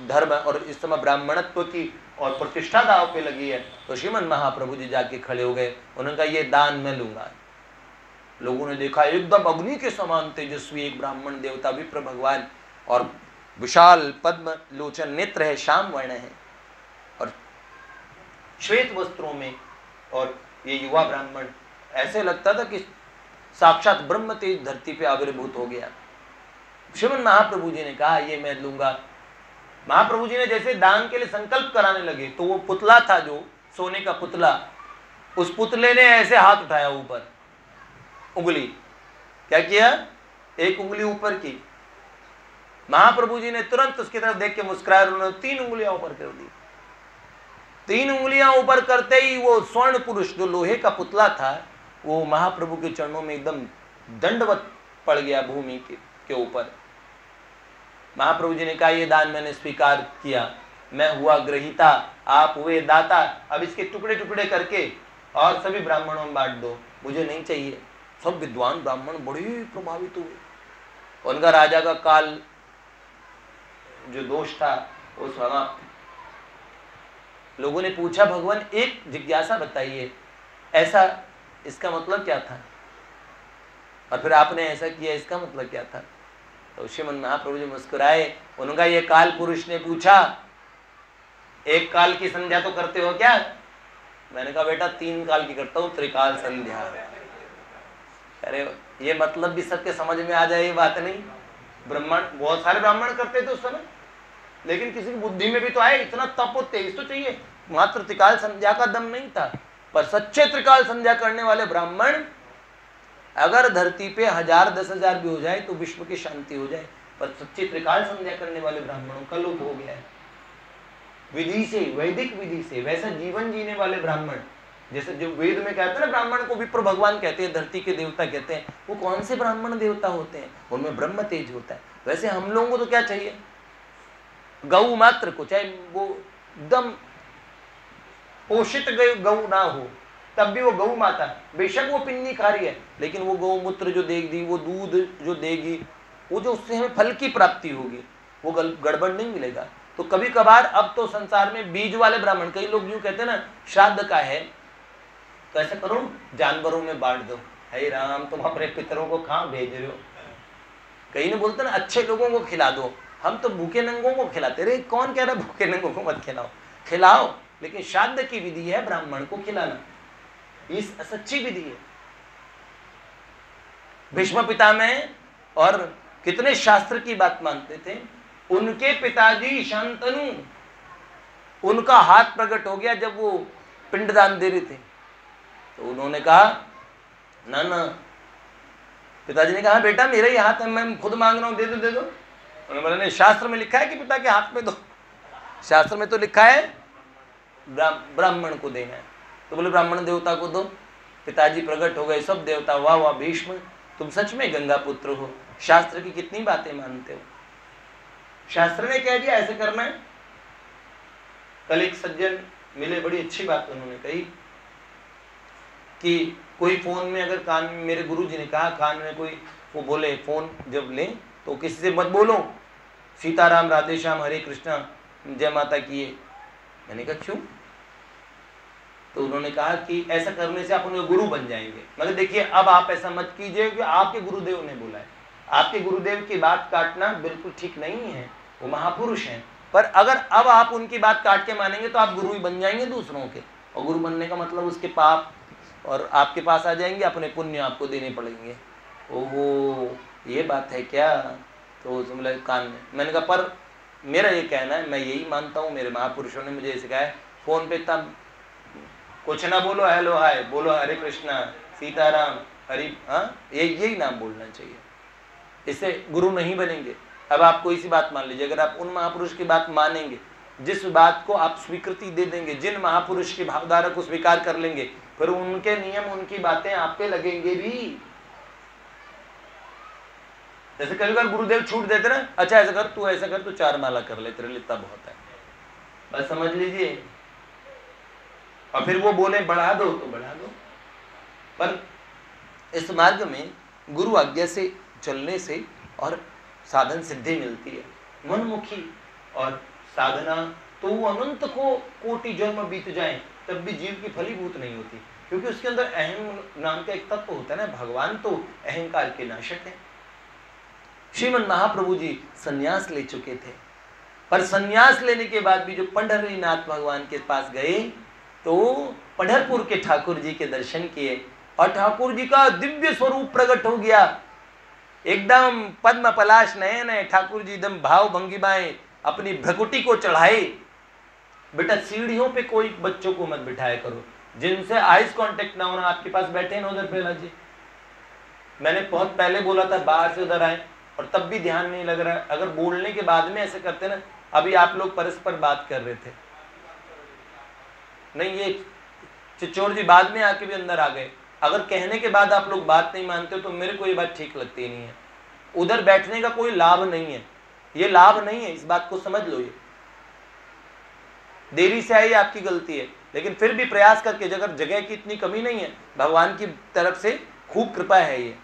धर्म और इस समय ब्राह्मणत्व की और प्रतिष्ठा दाव पे लगी है, तो श्रीमन महाप्रभु जी जाके खड़े हो गए। उन्होंने कहा ये दान मैं लूंगा। लोगों ने देखा एकदम अग्नि के समान तेजस्वी एक ब्राह्मण देवता विप्र भगवान, और विशाल पद्म लोचन नेत्र है, श्याम वर्ण है और श्वेत वस्त्रों में, और ये युवा ब्राह्मण ऐसे लगता था कि साक्षात ब्रह्म तेज धरती पे आविर्भूत हो गया। श्रीमन महाप्रभु जी ने कहा ये मैं लूंगा। महाप्रभु जी ने जैसे दान के लिए संकल्प कराने लगे, तो वो पुतला था जो सोने का पुतला, उस पुतले ने ऐसे हाथ उठाया ऊपर, उंगली क्या किया, एक उंगली ऊपर की, महाप्रभु जी ने तुरंत उसकी तरफ देख के मुस्कुराया, उन्होंने 3 उंगलियां ऊपर कर दी। 3 उंगलियां ऊपर करते ही वो स्वर्ण पुरुष जो लोहे का पुतला था वो महाप्रभु के चरणों में एकदम दंडवत पड़ गया भूमि के ऊपर। महाप्रभु जी ने कहा, ये दान मैंने स्वीकार किया, मैं हुआ ग्रहीता, आप हुए दाता, अब इसके टुकड़े टुकड़े करके और सभी ब्राह्मणों में बांट दो, मुझे नहीं चाहिए। सब विद्वान ब्राह्मण बड़े प्रभावित हुए। उनका राजा का काल जो दोष था वो समाप्त। लोगों ने पूछा, भगवान एक जिज्ञासा बताइए, ऐसा इसका मतलब क्या था, और फिर आपने ऐसा किया, इसका मतलब क्या था? तो श्रीमन महाप्रभु जी मुस्कुराए। उनका ये काल पुरुष ने पूछा, एक काल की संध्या तो करते हो क्या? मैंने कहा, बेटा 3 काल की करता हूँ, त्रिकाल संध्या। अरे ये मतलब भी सबके समझ में आ जाए ये बात नहीं। ब्राह्मण, बहुत सारे ब्राह्मण करते थे उस समय, लेकिन किसी की बुद्धि में भी तो आए, इतना तप और तेज तो चाहिए। मात्र त्रिकाल संध्या का दम नहीं था, पर सच्चे त्रिकाल संध्या करने वाले ब्राह्मण, अगर धरती पे 1000 10,000 भी हो जाए तो विश्व की शांति हो जाए, पर सच्ची त्रिकाल संध्या करने वाले ब्राह्मणों का लोप हो गया है। विधि से, वैदिक विधि से वैसा जीवन जीने वाले ब्राह्मण, जैसे जो वेद में कहते हैं ना, ब्राह्मण को विप्र भगवान कहते हैं, धरती के देवता कहते हैं, वो कौन से ब्राह्मण देवता होते हैं? उनमें ब्रह्म तेज होता है। वैसे हम लोगों को तो क्या चाहिए? गौ मात्र को, चाहे वो एकदम पोषित गौ ना हो तब भी वो गौ माता, बेशक वो पिन्नी खा रही है, लेकिन वो गौमूत्र जो देगी, वो दूध जो देगी, वो जो उससे हमें फल की प्राप्ति होगी, वो गड़बड़ नहीं मिलेगा। तो कभी कभार अब तो संसार में बीज वाले ब्राह्मण, कई लोग यूं कहते हैं ना, श्राद्ध का है तो ऐसा करो जानवरों में बांट दो। हे राम, तुम अपने पितरों को कहां भेज रहे हो? कई ने बोलते ना, अच्छे लोगों को खिला दो, हम तो भूखे नंगों को खिलाते रहे। कौन कह रहा भूखे नंगों को मत खिलाओ? खिलाओ, लेकिन श्राद्ध की विधि है ब्राह्मण को खिलाना, इस सच्ची विधि है। भीष्म पितामह और कितने शास्त्र की बात मानते थे। उनके पिताजी शांतनु, उनका हाथ प्रकट हो गया जब वो पिंडदान दे रहे थे, तो उन्होंने कहा, ना ना, पिताजी ने कहा, बेटा मेरा ही हाथ है, मैं खुद मांग रहा हूं, दे दो दे दो। उन्होंने बोला, नहीं, शास्त्र में लिखा है कि पिता के हाथ में दो, शास्त्र में तो लिखा है ब्राह्मण को देना है। तो बोले ब्राह्मण देवता को दो। पिताजी प्रकट हो गए, सब देवता, वाह वाह भीष्म, तुम सच में गंगा पुत्र हो, शास्त्र की कितनी बातें मानते हो, शास्त्र ने कह दिया ऐसे करना है। कल एक सज्जन मिले, बड़ी अच्छी बात उन्होंने कही कि कोई फोन में अगर कान में, मेरे गुरुजी ने कहा, कान में कोई वो बोले, फोन जब लें तो किसी से मत बोलो सीताराम राधे श्याम हरे कृष्णा जय माता की है। मैंने कहा क्यों? तो उन्होंने कहा कि ऐसा करने से आप उनके गुरु बन जाएंगे। मगर देखिए, अब आप ऐसा मत कीजिए कि आपके गुरुदेव ने बोला है। आपके गुरुदेव की बात काटना बिल्कुल ठीक नहीं है, वो महापुरुष हैं, पर अगर अब आप उनकी बात काट के मानेंगे तो आप गुरु ही बन जाएंगे दूसरों के, और गुरु बनने का मतलब उसके पाप और आपके पास आ जाएंगे, अपने पुण्य आपको देने पड़ेंगे। ओहो, ये बात है क्या? तो मतलब कान में, मैंने कहा पर मेरा ये कहना है, मैं यही मानता हूँ, मेरे महापुरुषों ने मुझे सिखाया, फोन पे तब कुछ ना बोलो, हेलो हाय बोलो, हरे कृष्णा सीताराम हरि, हाँ, यही नाम बोलना चाहिए, इससे गुरु नहीं बनेंगे। अब आप कोई सी बात मान लीजिए, अगर आप उन महापुरुष की बात मानेंगे, जिस बात को आप स्वीकृति दे देंगे, जिन महापुरुष की भावधारा को स्वीकार कर लेंगे, फिर उनके नियम, उनकी बातें आप पे लगेंगे भी। जैसे कभी बार गुरुदेव छूट देते ना, अच्छा ऐसा कर, तू ऐसा कर, तू 4 माला कर ले, तेरे लिए इतना बहुत है, बस समझ लीजिए। और फिर वो बोले बढ़ा दो तो बढ़ा दो। पर इस मार्ग में गुरु आज्ञा से चलने से और साधन सिद्धि मिलती है, मनमुखी और साधना तो वो अनंत को कोटि जन्म बीत जाए तब भी जीव की फलीभूत नहीं होती, क्योंकि उसके अंदर अहम नाम का एक तत्व होता है ना। भगवान तो अहंकार के नाशक है। श्रीमन महाप्रभु जी संन्यास ले चुके थे, पर संन्यास लेने के बाद भी जो पंढरीनाथ भगवान के पास गए तो पंढरपुर के ठाकुर जी के दर्शन किए, और ठाकुर जी का दिव्य स्वरूप प्रकट हो गया, एकदम पद्म पलाश नयन है। ठाकुर जी एकदम भाव भंगिमाएं अपनी भ्रकुटी को चढ़ाए। बेटा सीढ़ियों पे कोई बच्चों को मत बिठाया करो, जिनसे आइज कांटेक्ट ना होना, आपके पास बैठे ना उधर फैला जी। मैंने बहुत पहले बोला था बाहर से उधर आए, और तब भी ध्यान नहीं लग रहा है। अगर बोलने के बाद में ऐसे करते ना, अभी आप लोग परस्पर बात कर रहे थे, नहीं ये चिच्चौड़ जी बाद में आके भी अंदर आ गए, अगर कहने के बाद आप लोग बात नहीं मानते तो मेरे को ये बात ठीक लगती नहीं है। उधर बैठने का कोई लाभ नहीं है, ये लाभ नहीं है, इस बात को समझ लो। ये देरी से आई आपकी गलती है, लेकिन फिर भी प्रयास करके, अगर जगह की इतनी कमी नहीं है, भगवान की तरफ से खूब कृपा है ये,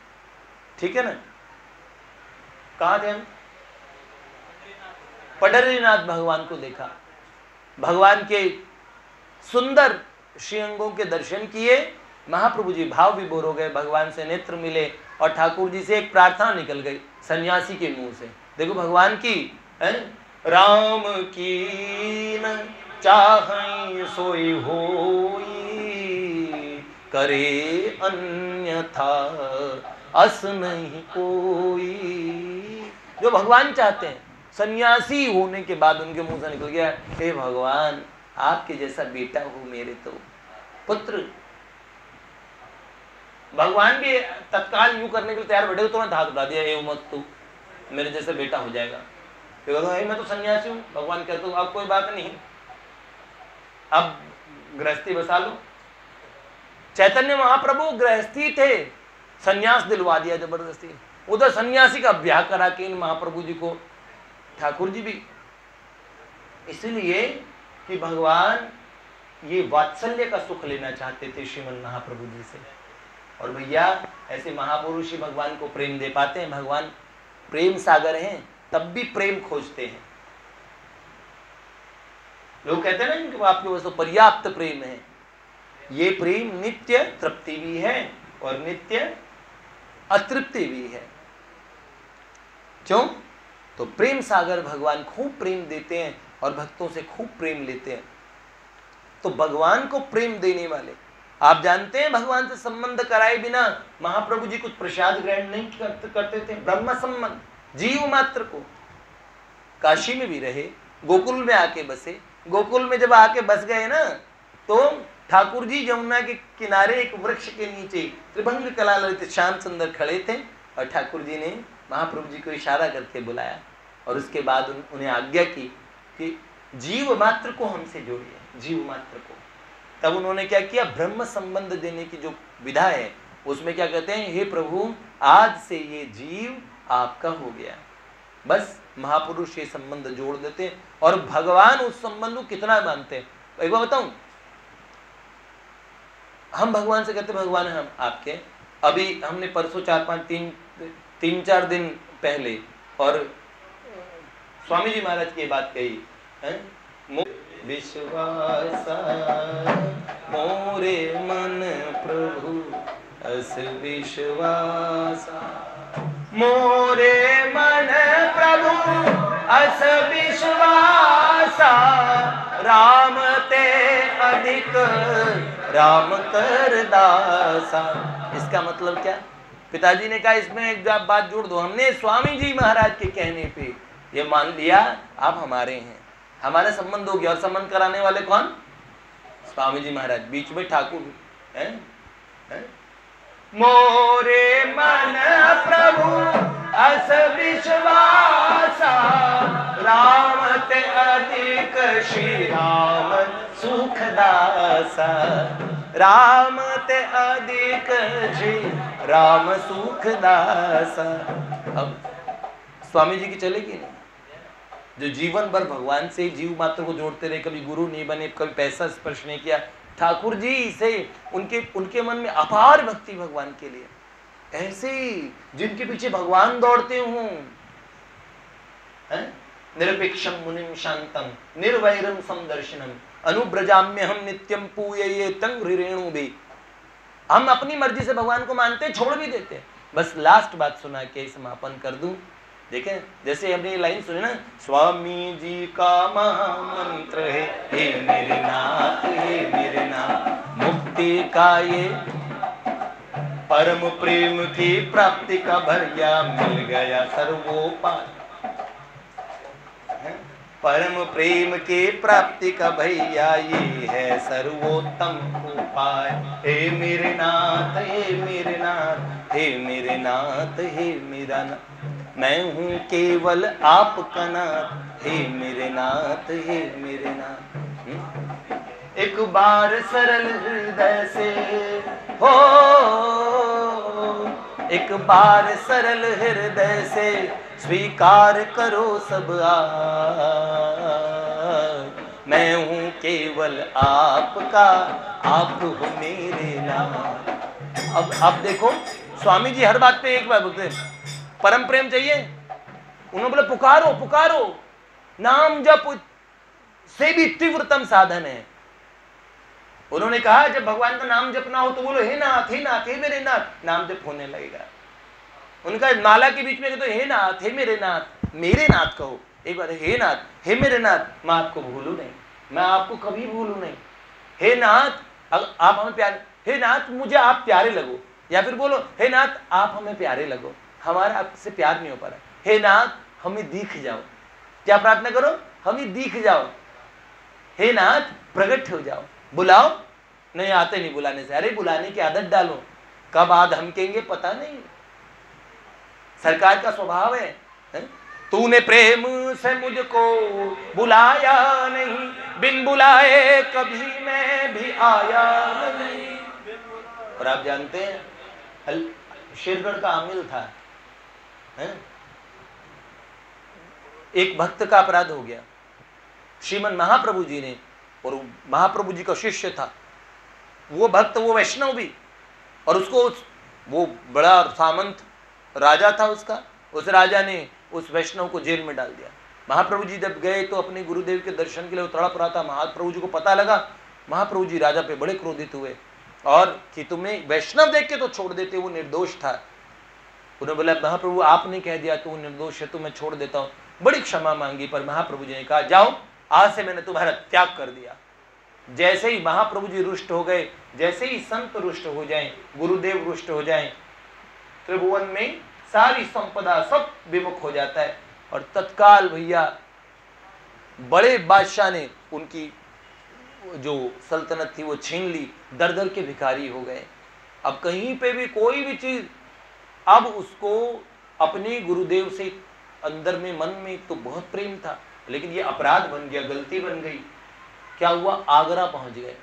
ठीक है ना। कहाँ थे हम? पंढरीनाथ भगवान को देखा, भगवान के सुंदर श्रीअंगों के दर्शन किए, महाप्रभु जी भाव विभोर हो गए, भगवान से नेत्र मिले और ठाकुर जी से एक प्रार्थना निकल गई सन्यासी के मुंह से। देखो भगवान की है, राम की न चाहै सोई होई, करे अन्यथा अस नहीं कोई। जो भगवान चाहते हैं, सन्यासी होने के बाद उनके मुंह से निकल गया, हे भगवान आपके जैसा बेटा हो मेरे तो पुत्र। भगवान भी तत्काल यूं करने के लिए तैयार बैठे, तो तुम्हें हाथ उठा दिया, ये मत तू मेरे जैसा बेटा हो जाएगा। फिर मैं तो सन्यासी हूं, भगवान कहते हो अब कोई बात नहीं, अब गृहस्थी बसा लो। चैतन्य महाप्रभु गृहस्थी थे, सन्यास दिलवा दिया जबरदस्ती, उधर सन्यासी का ब्याह करा के इन महाप्रभु जी को ठाकुर जी भी। इसलिए कि भगवान ये वात्सल्य का सुख लेना चाहते थे श्रीमन महाप्रभु जी से। और भैया ऐसे महापुरुष ही भगवान को प्रेम दे पाते हैं। भगवान प्रेम सागर हैं, तब भी प्रेम खोजते हैं। लोग कहते हैं ना इनके आपके पास तो पर्याप्त प्रेम है। ये प्रेम नित्य तृप्ति भी है और नित्य अतृप्ति भी है। क्यों? तो प्रेम सागर भगवान खूब प्रेम देते हैं और भक्तों से खूब प्रेम लेते हैं। तो भगवान को प्रेम देने वाले, आप जानते हैं भगवान से संबंध कराए बिना महाप्रभु जी कुछ प्रसाद ग्रहण नहीं करते थे। ब्रह्म संबंध जीव मात्र को। काशी में भी रहे, गोकुल में आके बसे, गोकुल में जब आके बस गए ना, तो ठाकुर जी यमुना के किनारे एक वृक्ष के नीचे त्रिभंग कला ललित श्याम सुंदर खड़े थे और ठाकुर जी ने महाप्रभु जी को इशारा करके बुलाया और उसके बाद उन्हें आज्ञा की कि जीव मात्र को हमसे जोड़िए, जीव मात्र को। तब उन्होंने क्या किया, ब्रह्म संबंध देने की जो विधा है उसमें क्या कहते हैं, हे प्रभु आज से ये जीव आपका हो गया। बस महापुरुष ये संबंध जोड़ देते हैं और भगवान उस संबंध को कितना मानते हैं। एक बार बताऊं, हम भगवान से कहते भगवान हम आपके, अभी हमने परसों 3-4 दिन पहले और स्वामी जी महाराज की बात कही है, विश्वासा मोरे मन प्रभु अस विश्वासा, मोरे मन प्रभु अस विश्वासा, राम ते अधिक राम कर दासा। इसका मतलब क्या? पिताजी ने कहा इसमें एक बात जोड़ दो। हमने स्वामी जी महाराज के कहने पे ये मान लिया आप हमारे हैं, हमारा संबंध हो गया। और संबंध कराने वाले कौन? स्वामी जी महाराज, बीच में ठाकुर हैं। मोरे मन प्रभु अस विश्वासा, राम ते अधिक श्री राम सुखदासा, राम ते अधिक श्री राम सुखदासा। अब स्वामी जी की चलेगी नहीं, जो जीवन भर भगवान से जीव मात्र को जोड़ते रहे, कभी गुरु नहीं बने, कभी पैसा स्पर्श नहीं किया। ठाकुर जी से उनके मन में अपार भक्ति भगवान के लिए, ऐसे जिनके पीछे भगवान दौड़ते हों। निरपेक्षम मुनिम शांतम निर्वैरम समदर्शनम अनुब्रजाम्य हम नित्यम पूयये तं हृरेणु भी। हम अपनी मर्जी से भगवान को मानते, छोड़ भी देते। बस लास्ट बात सुना के समापन कर दूं। देखें, जैसे हमने ये लाइन सुनी ना, स्वामी जी का महामंत्र है हे मेरे नाथ, हे मेरे नाथ, मुक्ति का ये परम प्रेम की प्राप्ति का भरिया मिल गया सर्वोपाय, परम प्रेम के प्राप्ति का भैया ये है सर्वोत्तम उपाय। हे मेरे नाथ, हे मेरे नाथ, हे मेरे नाथ, हे मेरा नाथ। मैं हूँ केवल आपका नाथ, हे मेरे नाथ, हे मेरे नाथ। एक बार सरल हृदय से हो, एक बार सरल हृदय से स्वीकार करो सब मैं हूँ केवल आपका, आप हो मेरे नाथ। अब आप देखो, स्वामी जी हर बात पे एक बार बोलते हैं, परम प्रेम चाहिए, उन्होंने बोला पुकारो पुकारो, नाम जप से भी तीव्रतम साधन है। उन्होंने कहा जब भगवान का नाम जपना हो तो बोलो हे नाथ, हे नाथ, हे मेरे नाथ, नाम जप होने लगेगा। उनका माला के बीच में तो हे नाथ, हे मेरे नाथ कहो एक बार, हे नाथ, हे मेरे नाथ, मैं आपको भूलू नहीं, मैं आपको कभी भूलू नहीं। हे नाथ, आप हमें प्यारे, हे नाथ मुझे आप प्यारे लगो, या फिर बोलो हे नाथ आप हमें प्यारे लगो, हमारा आपसे प्यार नहीं हो पा रहा, हे नाथ हमें दिख जाओ। क्या प्रार्थना करो? हमें दिख जाओ, हे नाथ प्रकट हो जाओ, बुलाओ। नहीं आते नहीं बुलाने से, अरे बुलाने की आदत डालो, कब आद हम कहेंगे पता नहीं, सरकार का स्वभाव है, तूने प्रेम से मुझको बुलाया नहीं, बिन बुलाए कभी मैं भी आया नहीं। और आप जानते हैं शेरगढ़ का आमिल था, एक भक्त का अपराध हो गया, श्रीमन महाप्रभु जी ने, और महाप्रभु जी का शिष्य था वो भक्त, वो वैष्णव भी, और उसको वो बड़ा सामंत राजा था उसका, उस राजा ने उस वैष्णव को जेल में डाल दिया। महाप्रभु जी जब गए तो अपने गुरुदेव के दर्शन के लिए तड़प रहा था, महाप्रभु जी को पता लगा, महाप्रभु जी राजा पे बड़े क्रोधित हुए और कि तुम्हें वैष्णव देख के तो छोड़ देते, वो निर्दोष था। उन्होंने बोला महाप्रभु आपने कह दिया तो वो निर्दोष है तो मैं छोड़ देता हूँ, बड़ी क्षमा मांगी, पर महाप्रभु जी ने कहा जाओ आज से मैंने तुम्हारा त्याग कर दिया। जैसे ही महाप्रभु जी रुष्ट हो गए, जैसे ही संत रुष्ट हो जाएं, गुरुदेव रुष्ट हो जाएं, त्रिभुवन में सारी संपदा सब विमुख हो जाता है। और तत्काल भैया बड़े बादशाह ने उनकी जो सल्तनत थी वो छीन ली, दर दर के भिखारी हो गए। अब कहीं पे भी कोई भी चीज, अब उसको अपने गुरुदेव से अंदर में मन में तो बहुत प्रेम था, लेकिन ये अपराध बन गया, गलती बन गई। क्या हुआ? आगरा पहुंच गए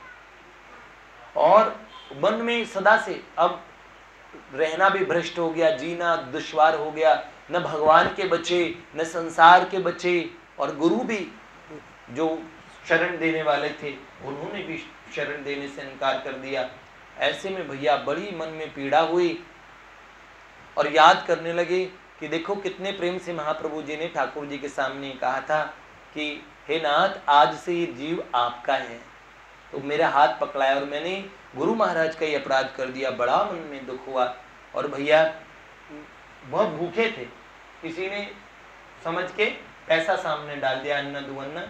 और मन में सदा से अब रहना भी भ्रष्ट हो गया, जीना दुश्वार हो गया, न भगवान के बचे न संसार के बचे, और गुरु भी जो शरण देने वाले थे उन्होंने भी शरण देने से इनकार कर दिया। ऐसे में भैया बड़ी मन में पीड़ा हुई और याद करने लगे कि देखो कितने प्रेम से महाप्रभु जी ने ठाकुर जी के सामने कहा था कि हे नाथ आज से ये जीव आपका है, तो मेरा हाथ पकड़ाया और मैंने गुरु महाराज का ही अपराध कर दिया। बड़ा मन में दुख हुआ और भैया बहुत भूखे थे, किसी ने समझ के पैसा सामने डाल दिया, अन्ना दुअन्ना,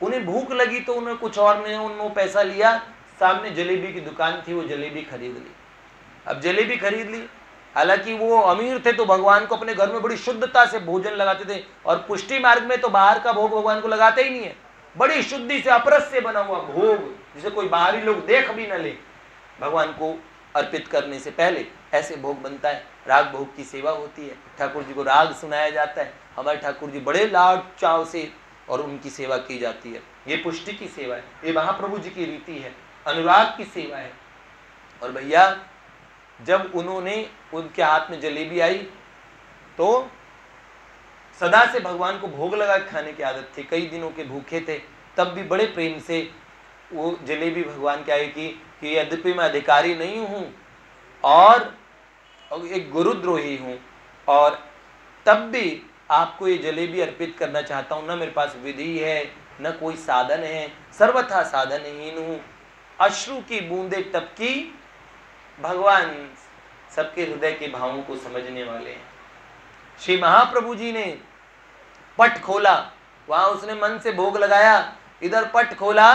उन्हें भूख लगी तो उन्हें कुछ और ने उन्होंने पैसा लिया, सामने जलेबी की दुकान थी, वो जलेबी खरीद ली। अब जलेबी खरीद ली, हालांकि वो अमीर थे तो भगवान को अपने घर में बड़ी शुद्धता से भोजन लगाते थे, और पुष्टि मार्ग में तो बाहर का भोग भगवान को लगाते ही नहीं है, बड़ी शुद्धि से अपरस से बना हुआ भोग जिसे कोई बाहरी लोग देख भी न ले, भगवान को अर्पित करने से पहले ऐसे भोग बनता है। राग भोग की सेवा होती है, ठाकुर जी को राग सुनाया जाता है, हमारे ठाकुर जी बड़े लाड चाव से और उनकी सेवा की जाती है। ये पुष्टि की सेवा है, ये महाप्रभु जी की रीति है, अनुराग की सेवा है। और भैया जब उन्होंने उनके हाथ में जलेबी आई तो सदा से भगवान को भोग लगा खाने की आदत थी, कई दिनों के भूखे थे, तब भी बड़े प्रेम से वो जलेबी भगवान के आई कि यद्यपि मैं अधिकारी नहीं हूँ और एक गुरुद्रोही हूँ, और तब भी आपको ये जलेबी अर्पित करना चाहता हूँ, न मेरे पास विधि है न कोई साधन है, सर्वथा साधनहीन हूँ। अश्रु की बूंदे टपकी, भगवान सबके हृदय के भावों को समझने वाले हैं। श्री महाप्रभु जी ने पट खोला, वहां उसने मन से भोग लगाया, इधर पट खोला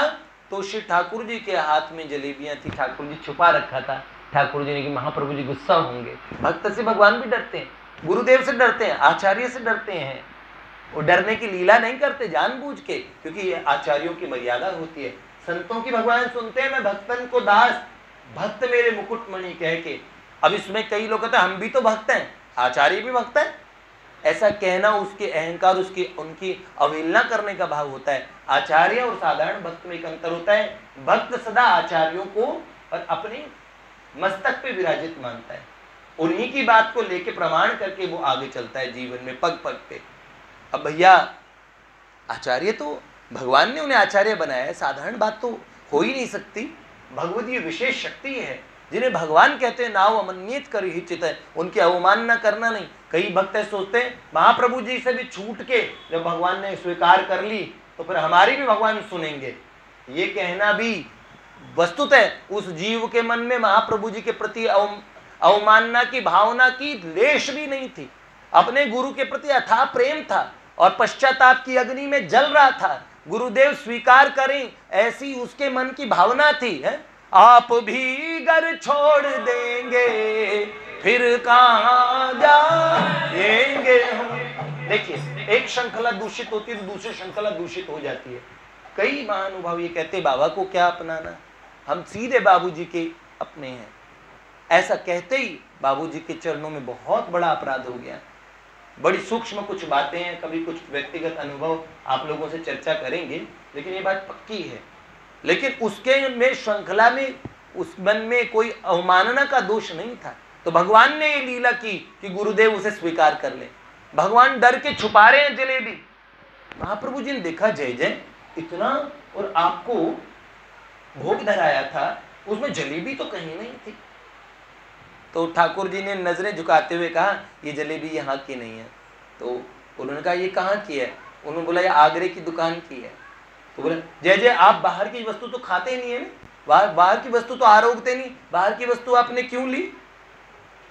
तो श्री ठाकुर जी के हाथ में जलेबियां थी, ठाकुर जी छुपा रखा था। ठाकुर जी ने कि महाप्रभु जी गुस्सा होंगे, भक्त से भगवान भी डरते हैं, गुरुदेव से डरते हैं, आचार्य से डरते हैं, वो डरने की लीला नहीं करते जानबूझ के, क्योंकि ये आचार्यों की मर्यादा होती है। संतों की भगवान सुनते हैं, मैं भक्तन को दास, भक्त मेरे मुकुटमणि कह के। अब इसमें कई लोग कहते हैं हम भी तो भक्त हैं, आचार्य भी भक्त है, ऐसा कहना उसके अहंकार, उसकी उनकी अवहेलना करने का भाव होता है। आचार्य और साधारण भक्त में एक अंतर होता है। भक्त सदा आचार्यों को और अपने मस्तक पे विराजित मानता है, उन्हीं की बात को लेके प्रमाण करके वो आगे चलता है जीवन में पग पग पे। अब भैया आचार्य तो भगवान ने उन्हें आचार्य बनाया है, साधारण बात तो हो ही नहीं सकती। भगवत ये विशेष शक्ति है जिन्हें भगवान कहते हैं नाव अमन्येत कर ही चित है, उनकी अवमानना करना नहीं। कई भक्त सोचते हैं महाप्रभु जी से भी छूट के जब भगवान ने स्वीकार कर ली तो फिर हमारी भी भगवान सुनेंगे। ये कहना भी वस्तुतः उस जीव के मन में महाप्रभु जी के प्रति अवमानना की भावना की लेश भी नहीं थी। अपने गुरु के प्रति अथाह प्रेम था और पश्चाताप की अग्नि में जल रहा था। गुरुदेव स्वीकार करें ऐसी उसके मन की भावना थी, है? आप भी घर छोड़ देंगे फिर कहां जाएंगे हम। देखिए एक श्रृंखला दूषित होती है तो दूसरी श्रृंखला दूषित हो जाती है। कई महानुभाव ये कहते बाबा को क्या अपनाना, हम सीधे बाबूजी के अपने हैं। ऐसा कहते ही बाबूजी के चरणों में बहुत बड़ा अपराध हो गया। बड़ी सूक्ष्म कुछ बातें हैं, कभी कुछ व्यक्तिगत अनुभव आप लोगों से चर्चा करेंगे, लेकिन ये बात पक्की है। लेकिन उसके में श्रृंखला में उस मन में कोई अवमानना का दोष नहीं था। तो भगवान ने ये लीला की कि गुरुदेव उसे स्वीकार कर ले। भगवान डर के छुपा रहे हैं जलेबी। महाप्रभु जी ने देखा जय जय इतना, और आपको भोग धराया था उसमें जलेबी तो कहीं नहीं थी। तो ठाकुर जी ने नजरें झुकाते हुए कहा ये जलेबी यहाँ की नहीं है। तो उन्होंने कहा ये कहाँ की है? उन्होंने बोला ये आगरे की दुकान की है। तो बोले जय जय आप बाहर की वस्तु तो खाते ही नहीं है ना, बाहर की वस्तु तो आरोगते नहीं, बाहर की वस्तु आपने क्यों ली?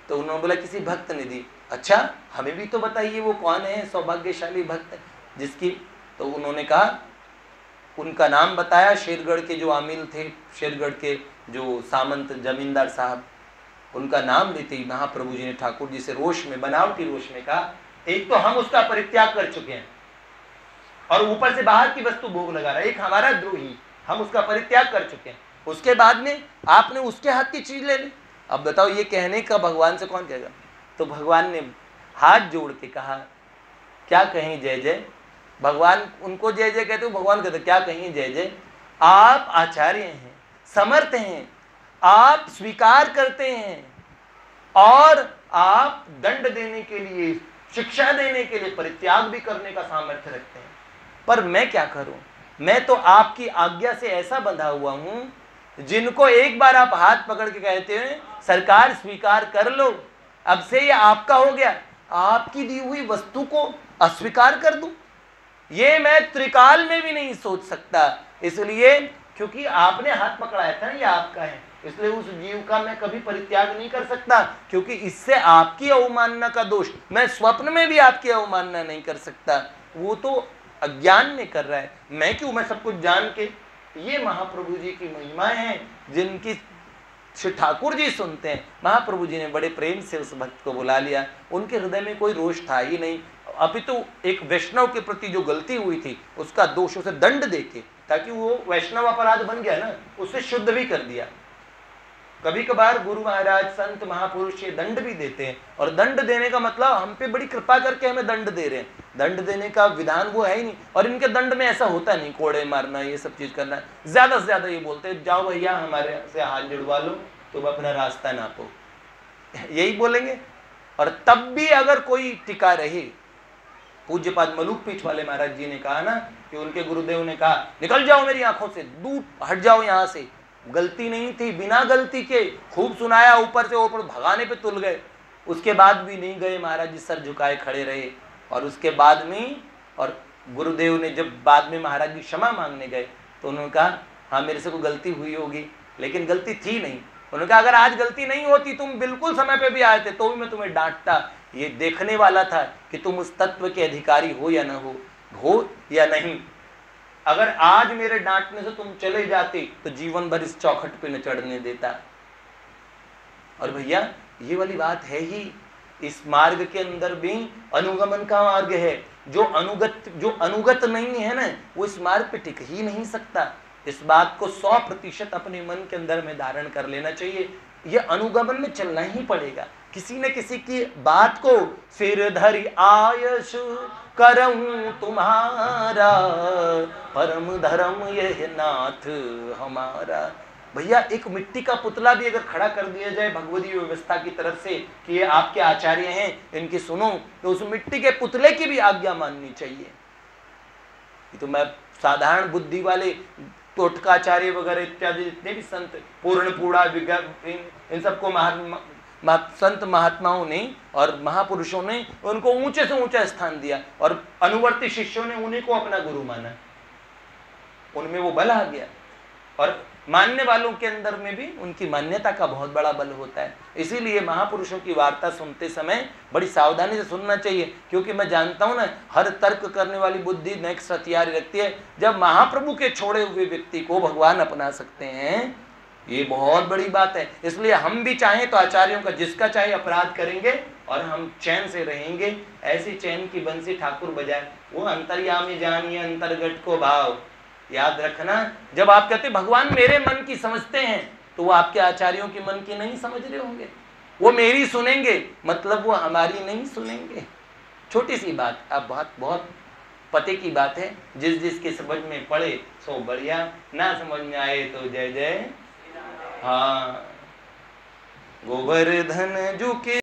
तो उन्होंने बोला किसी भक्त ने दी। अच्छा हमें भी तो बताइए वो कौन है सौभाग्यशाली भक्त जिसकी? तो उन्होंने कहा, उनका नाम बताया। शेरगढ़ के जो आमिल थे, शेरगढ़ के जो सामंत जमींदार साहब, उनका नाम लेते ही महाप्रभु जी ने ठाकुर जी से रोष में, बनावटी रोष में कहा एक तो हम उसका परित्याग कर चुके हैं और ऊपर से बाहर की वस्तु भोग लगा रहा है, एक हमारा द्रोही, हम उसका परित्याग कर चुके हैं, उसके बाद में आपने उसके हाथ की चीज ले ली। अब बताओ ये कहने का भगवान से कौन कहेगा? तो भगवान ने हाथ जोड़ के कहा क्या कहें जय जय। भगवान उनको जय जय कहते हो, भगवान कहते क्या कहें जय जय। आप आचार्य हैं, समर्थ हैं, आप स्वीकार करते हैं और आप दंड देने के लिए, शिक्षा देने के लिए परित्याग भी करने का सामर्थ्य रखते हैं। पर मैं क्या करूं? मैं तो आपकी आज्ञा से ऐसा बंधा हुआ हूं, जिनको एक बार आप हाथ पकड़ के कहते हैं सरकार स्वीकार कर लो, अब से ये आपका हो गया, आपकी दी हुई वस्तु को अस्वीकार कर दूं, ये मैं त्रिकाल में भी नहीं सोच सकता। इसलिए क्योंकि आपने हाथ पकड़ाया था, ये आपका है, इसलिए उस जीव का मैं कभी परित्याग नहीं कर सकता, क्योंकि इससे आपकी अवमानना का दोष, मैं स्वप्न में भी आपकी अवमानना नहीं कर सकता। वो तो अज्ञान में कर रहा है, मैं क्यों, मैं सब कुछ जान के। ये महाप्रभु जी की महिमाएं हैं जिनकी श्री ठाकुर जी सुनते हैं। महाप्रभु जी ने बड़े प्रेम से उस भक्त को बुला लिया, उनके हृदय में कोई रोष था ही नहीं, अपितु एक वैष्णव के प्रति जो गलती हुई थी उसका दोष, उसे दंड देके, ताकि वो वैष्णव अपराध बन गया ना, उसे शुद्ध भी कर दिया। कभी कभार गुरु महाराज संत महापुरुष ये दंड भी देते हैं, और दंड देने का मतलब हम पे बड़ी कृपा करके हमें दंड दे रहे हैं, दंड देने का विधान वो है ही नहीं। और इनके दंड में ऐसा होता नहीं कोड़े मारना, ये सब चीज करना, ज्यादा से ज्यादा ये बोलते हैं जाओ भैया हमारे से हाथ जुड़वा लो, तुम अपना रास्ता नापो, यही बोलेंगे। और तब भी अगर कोई टिका रहे, पूज्यपाद मलूक पीठ वाले महाराज जी ने कहा ना कि उनके गुरुदेव ने कहा निकल जाओ मेरी आंखों से, दूर हट जाओ यहाँ से, गलती नहीं थी, बिना गलती के खूब सुनाया, ऊपर से ऊपर भगाने पे तुल गए, उसके बाद भी नहीं गए, महाराज जी सर झुकाए खड़े रहे। और उसके बाद में, और गुरुदेव ने जब बाद में महाराज जी क्षमा मांगने गए तो उन्होंने कहा हाँ मेरे से कोई गलती हुई होगी, लेकिन गलती थी नहीं। उन्होंने कहा अगर आज गलती नहीं होती, तुम बिल्कुल समय पे भी आए थे तो भी मैं तुम्हें डांटता, ये देखने वाला था कि तुम उस तत्व के अधिकारी हो या न हो या नहीं। अगर आज मेरे डांटने से तुम चले जाते तो जीवन भर इस चौखट पे न चढ़ने देता। और भैया ये वाली बात है ही, इस मार्ग के अंदर भी अनुगमन का मार्ग है। जो अनुगत नहीं है ना, वो इस मार्ग पे टिक ही नहीं सकता। इस बात को 100% अपने मन के अंदर में धारण कर लेना चाहिए। ये अनुगमन में चलना ही पड़ेगा। किसी न किसी की बात को सिर धरि आयश करऊं तुम्हारा, परम धर्म यह नाथ हमारा। भैया एक मिट्टी का पुतला भी अगर खड़ा कर दिया जाए भगवती व्यवस्था की तरफ से कि ये आपके आचार्य हैं, इनकी सुनो, तो उस मिट्टी के पुतले की भी आज्ञा माननी चाहिए। तो मैं साधारण बुद्धि वाले टोटकाचार्य वगैरह इत्यादि जितने भी संत पूर्णपूड़ा इन सबको संत महात्माओं ने और महापुरुषों ने उनको ऊंचे से ऊंचा स्थान दिया और अनुवर्ती शिष्यों ने उन्हीं को अपना गुरु माना। उनमें वो बल आ गया और मानने वालों के अंदर में भी उनकी मान्यता का बहुत बड़ा बल होता है। इसीलिए महापुरुषों की वार्ता सुनते समय बड़ी सावधानी से सुनना चाहिए, क्योंकि मैं जानता हूं ना, हर तर्क करने वाली बुद्धि नेक्स्ट हथियार रखती है। जब महाप्रभु के छोड़े हुए व्यक्ति को भगवान अपना सकते हैं, ये बहुत बड़ी बात है। इसलिए हम भी चाहें तो आचार्यों का जिसका चाहे अपराध करेंगे और हम चैन से रहेंगे। ऐसी चैन की बंसी ठाकुर बजाए, वो अंतर्यामी जानिए अंतर्गत को भाव। याद रखना, जब आप कहते भगवान मेरे मन की समझते हैं, तो वो आपके आचार्यों के मन की नहीं समझ रहे होंगे। वो मेरी सुनेंगे, मतलब वो हमारी नहीं सुनेंगे। छोटी सी बात, अब बहुत बहुत पते की बात है। जिसके समझ में पड़े सो बढ़िया, ना समझ में आए तो जय जय। हाँ, गोवर्धन जी के